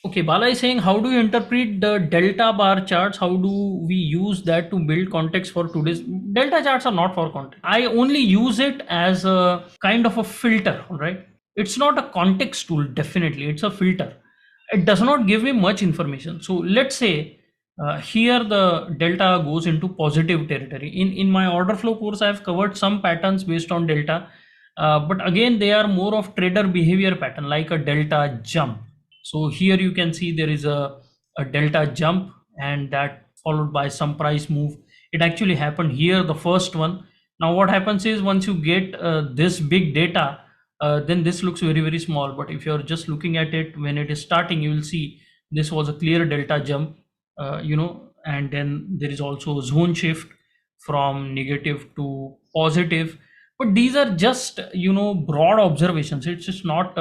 Okay, Bala is saying, how do you interpret the delta bar charts? How do we use that to build context for today's delta charts? Are not for context. I only use it as a kind of a filter, right? It's not a context tool, definitely. It's a filter. It does not give me much information. So let's say here the delta goes into positive territory. In my order flow course, I have covered some patterns based on delta, but again, they are more of trader behavior pattern, like a delta jump. So here you can see there is a delta jump and that followed by some price move. It actually happened here, the first one. Now what happens is once you get this big data, then this looks very, very small. But if you're just looking at it when it is starting, you will see this was a clear delta jump, and then there is also a zone shift from negative to positive. But these are just broad observations. It's just not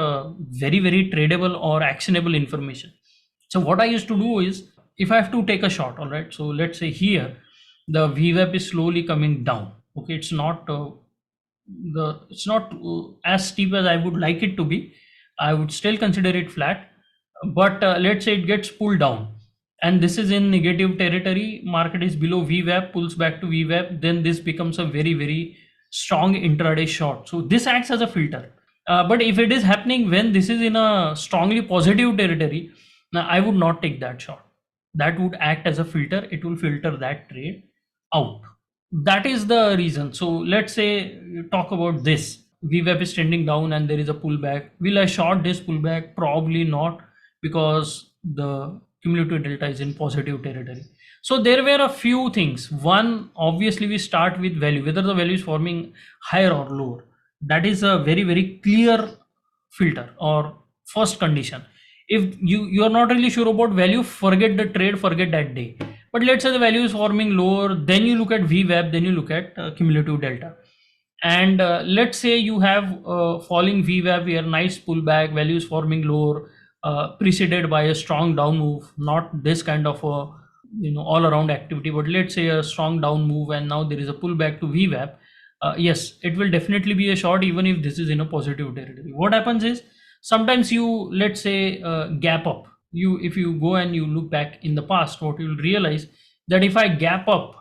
very, very tradable or actionable information. So what I used to do is, if I have to take a shot, all right, so let's say here the VWAP is slowly coming down. Okay, it's not as steep as I would like it to be. I would still consider it flat, but let's say it gets pulled down and this is in negative territory, market is below VWAP, pulls back to VWAP, then this becomes a very, very strong intraday short. So this acts as a filter. But if it is happening when this is in a strongly positive territory, now I would not take that shot. That would act as a filter. It will filter that trade out. That is the reason. So let's say you talk about this. VWAP is trending down and there is a pullback. Will I short this pullback? Probably not, because the cumulative delta is in positive territory. So there were a few things. One, obviously we start with value, whether the value is forming higher or lower. That is a very, very clear filter or first condition. If you are not really sure about value, forget the trade, forget that day. But let's say the value is forming lower, then you look at VWAP, then you look at cumulative delta. And let's say you have falling VWAP here, nice pullback, values forming lower, preceded by a strong down move, not this kind of a all around activity, but let's say a strong down move and now there is a pullback to VWAP. Yes, it will definitely be a short even if this is in a positive territory. What happens is sometimes you, let's say, gap up. If you go and you look back in the past, what you will realize that if I gap up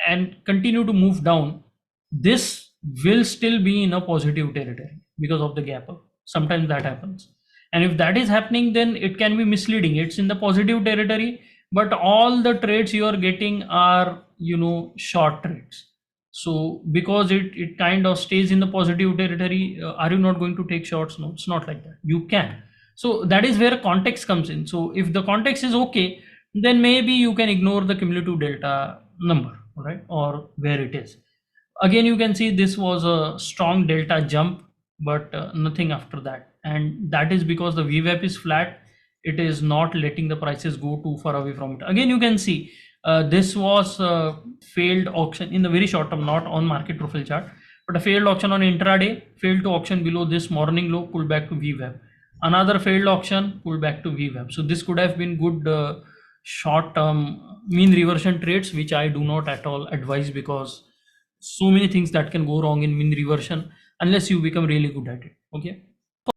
and continue to move down, this will still be in a positive territory because of the gap up. Sometimes that happens, and if that is happening, then it can be misleading. It's in the positive territory, but all the trades you are getting are short trades. So because it kind of stays in the positive territory, are you not going to take shorts? No, it's not like that. You can. So that is where context comes in. So if the context is okay, then maybe you can ignore the cumulative delta number, right, or where it is. Again, you can see this was a strong delta jump, but nothing after that. And that is because the VWAP is flat. It is not letting the prices go too far away from it. Again, you can see this was a failed auction in the very short term, not on market profile chart, but a failed auction on intraday, failed to auction below this morning low, pull back to VWAP. Another failed auction, pull back to VWAP. So this could have been good short term mean reversion trades, which I do not at all advise, because so many things that can go wrong in mean reversion unless you become really good at it. Okay.